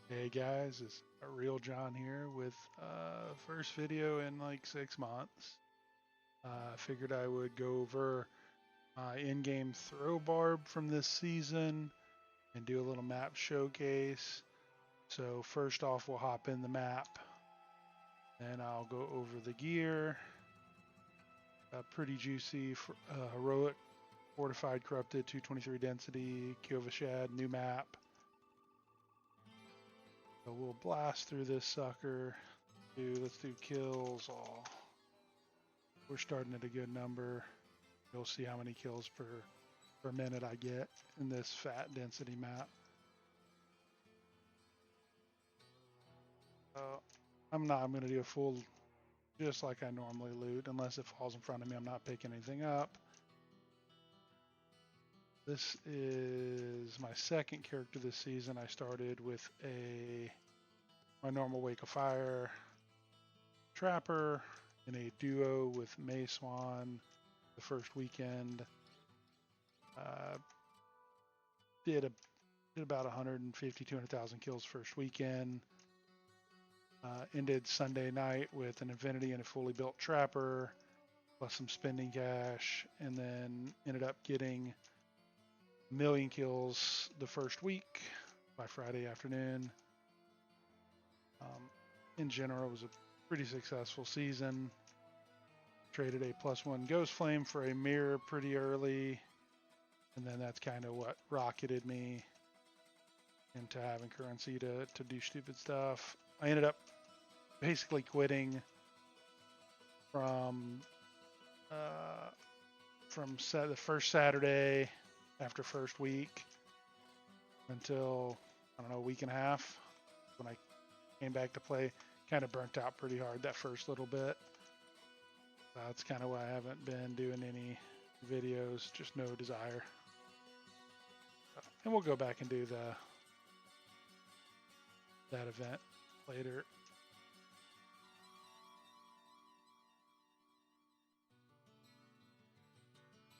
Hey guys, it's a real John here with first video in like 6 months. I figured I would go over my in-game throw barb from this season and do a little map showcase. So first off, we'll hop in the map, and I'll go over the gear. Pretty juicy, heroic, fortified, corrupted, 223 density, Kyovashad, new map. So we'll blast through this sucker. Let's do kills all. We're starting at a good number. You'll see how many kills per minute I get in this fat density map. I'm going to do a full, just like I normally loot, unless it falls in front of me. I'm not picking anything up. This is my second character this season. I started with my normal Wake of Fire Trapper in a duo with Mayswan the first weekend. Did about 150, 200,000 kills first weekend. Ended Sunday night with an Infinity and a fully built Trapper, plus some spending cash, and then ended up getting a million kills the first week by Friday afternoon. In general, it was a pretty successful season. Traded a +1 Ghost Flame for a mirror pretty early, and then that's kind of what rocketed me into having currency to do stupid stuff. I ended up basically quitting from the first Saturday after first week until, I don't know, a week and a half when I came back to play. Kind of burnt out pretty hard that first little bit. That's kind of why I haven't been doing any videos, just no desire. And we'll go back and do that event later.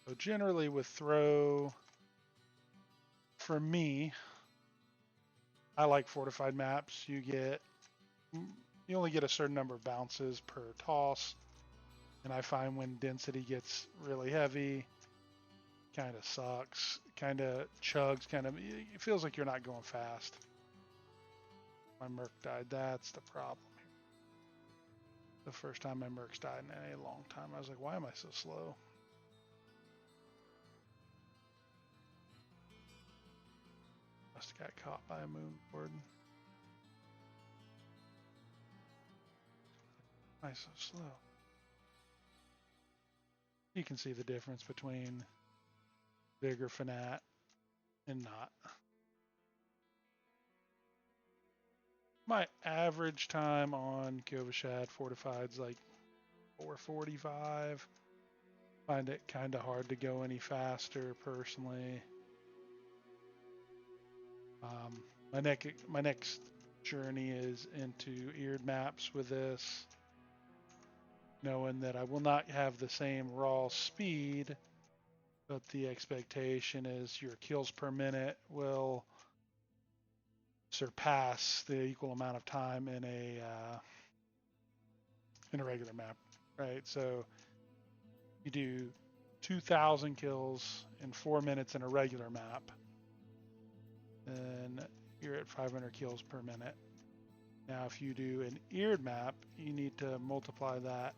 So generally with throw, for me, I like fortified maps. You only get a certain number of bounces per toss. And I find when density gets really heavy, kind of sucks, kind of chugs, it feels like you're not going fast. My Merc died. That's the problem here. The first time my Mercs died in a long time, I was like, why am I so slow? Must have got caught by a moon board. Why so slow? You can see the difference between Vigor Fanat and not. My average time on Kyovashad Fortified is like 4:45. Find it kind of hard to go any faster personally. My next journey is into eared maps with this, knowing that I will not have the same raw speed, but the expectation is your kills per minute will surpass the equal amount of time in a regular map, right? So you do 2,000 kills in 4 minutes in a regular map, then you're at 500 kills per minute. Now, if you do an eared map, you need to multiply that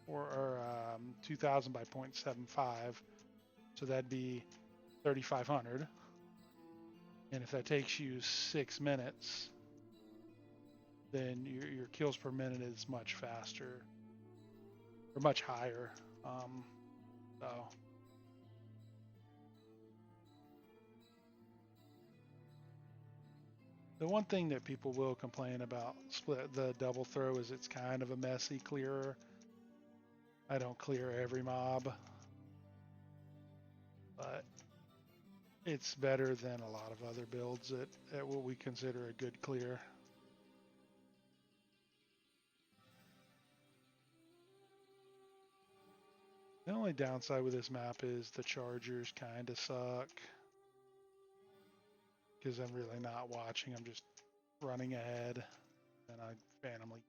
or 2,000 by 0.75, so that'd be 3,500. And if that takes you 6 minutes, then your kills per minute is much faster or much higher. So the one thing that people will complain about the double throw is it's kind of a messy clearer. I don't clear every mob, but it's better than a lot of other builds at what we consider a good clear. The only downside with this map is the chargers kind of suck because I'm really not watching. I'm just running ahead, and I randomly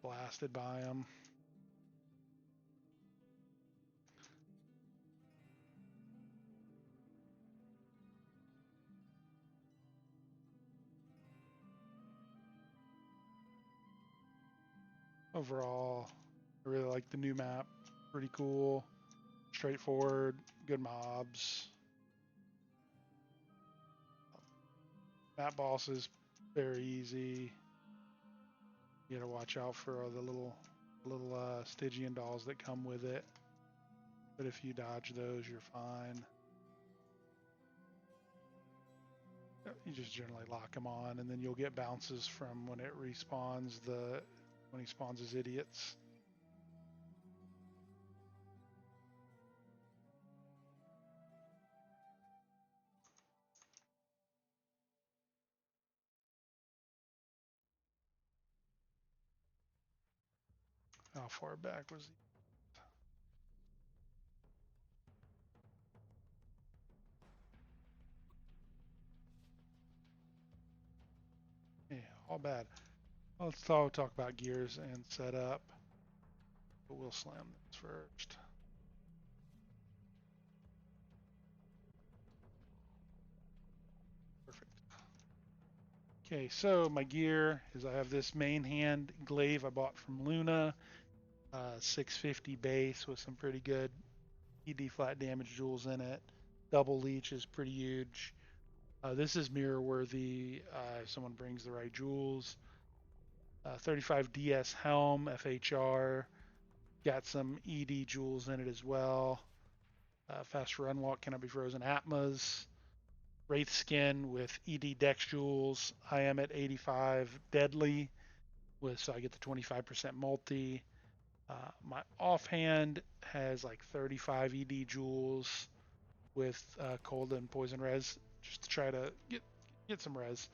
blasted by them. Overall, I really like the new map. Pretty cool, straightforward, good mobs. Map boss is very easy. You gotta watch out for the little Stygian dolls that come with it. But if you dodge those, you're fine. You just generally lock them on, and then you'll get bounces from when it respawns when he spawns his idiots. How far back was he? Yeah, all bad. Let's talk about gears and setup. But we'll slam this first. Perfect. Okay, so my gear is I have this main hand glaive I bought from Luna, 650 base with some pretty good ED flat damage jewels in it. Double leech is pretty huge. This is mirror worthy if someone brings the right jewels. 35 DS helm, FHR, got some ED jewels in it as well. Fast run walk, cannot be frozen Atmas. Wraith skin with ED dex jewels. I am at 85 deadly, so I get the 25% multi. My offhand has like 35 ED jewels with cold and poison res, just to try to get some res.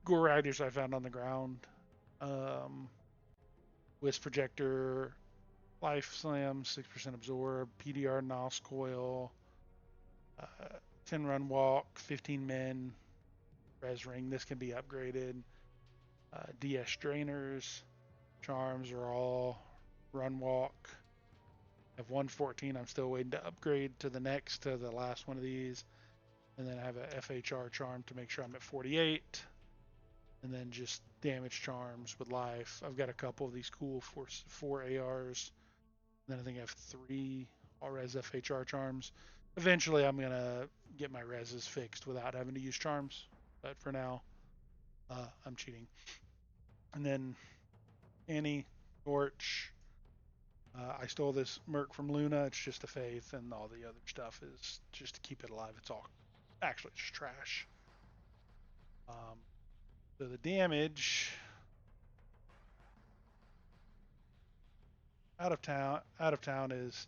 Gore riders I found on the ground. Wisp projector, life slam, 6% absorb, PDR nos coil, 10 run walk, 15 men, res ring. This can be upgraded. DS drainers, charms are all run walk. I have 114. I'm still waiting to upgrade to the last one of these. And then I have a FHR charm to make sure I'm at 48. And then just damage charms with life. I've got a couple of these cool 4 ARs. And then I think I have 3 all res FHR charms. Eventually I'm going to get my reses fixed without having to use charms. But for now, I'm cheating. And then Annie, Torch. I stole this Merc from Luna. It's just a faith, and all the other stuff is just to keep it alive. It's all actually just trash. So the damage out of town is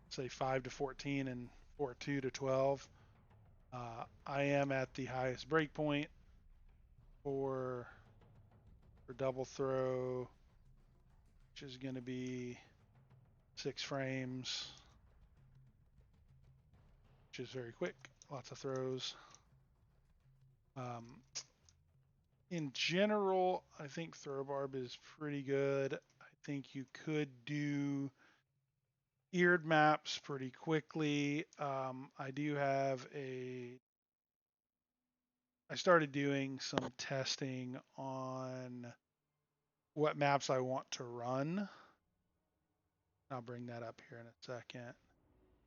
say 5 to 14 and 4-2 to 12. I am at the highest breakpoint for double throw, which is going to be 6 frames, which is very quick. Lots of throws. In general, I think throw barb is pretty good. I think you could do eared maps pretty quickly. I started doing some testing on what maps I want to run. I'll bring that up here in a second.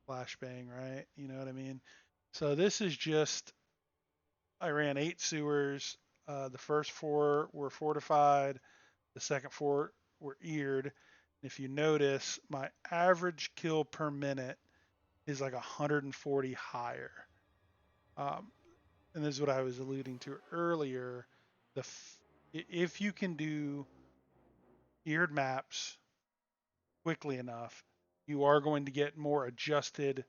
Flashbang, right? You know what I mean? So this is just, I ran 8 sewers. The first 4 were fortified. The second 4 were eared. If you notice, my average kill per minute is like 140 higher. And this is what I was alluding to earlier. If you can do eared maps quickly enough, you are going to get more adjusted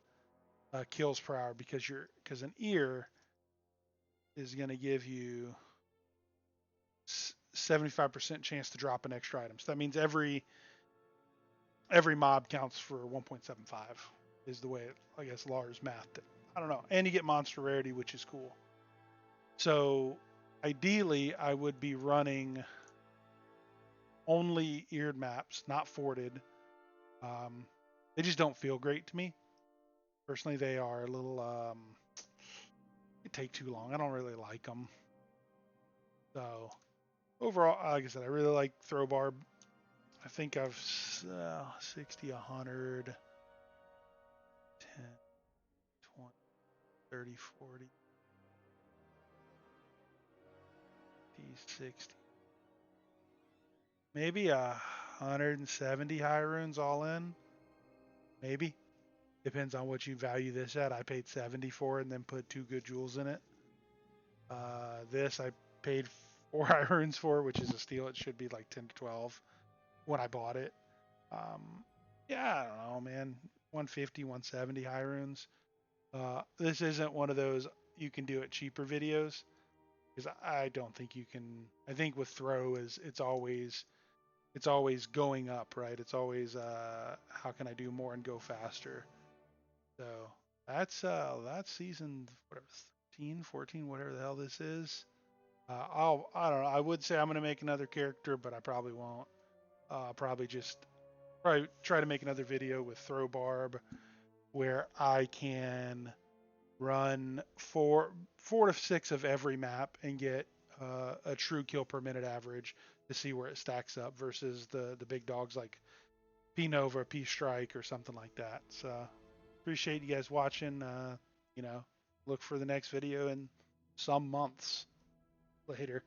kills per hour because an ear is going to give you 75% chance to drop an extra item. So that means every mob counts for 1.75 is the way I guess Lars mathed it. I don't know. And you get monster rarity, which is cool. So ideally, I would be running only eared maps, not forted. Um, they just don't feel great to me. Personally, they are a little, they take too long. I don't really like them. So overall, like I said, I really like throw barb. I think I've 60, 100, 10, 20, 30, 40, 60, maybe 170 high runes all in. Maybe. Depends on what you value this at. I paid 70 for it and then put 2 good jewels in it. This I paid 4 high runes for, which is a steal. It should be like 10 to 12 when I bought it. Um, yeah, I don't know, man. 150, 170 high runes. This isn't one of those you can do it cheaper videos because I don't think you can. I think with throw is it's always going up, right? It's always how can I do more and go faster. So that's season whatever 13, 14, whatever the hell this is. I don't know. I would say I'm gonna make another character, but I probably won't. Probably try to make another video with throw barb where I can run four to six of every map and get a true kill per minute average to see where it stacks up versus the big dogs like P Nova, P Strike, or something like that. So appreciate you guys watching. You know, look for the next video in some months later.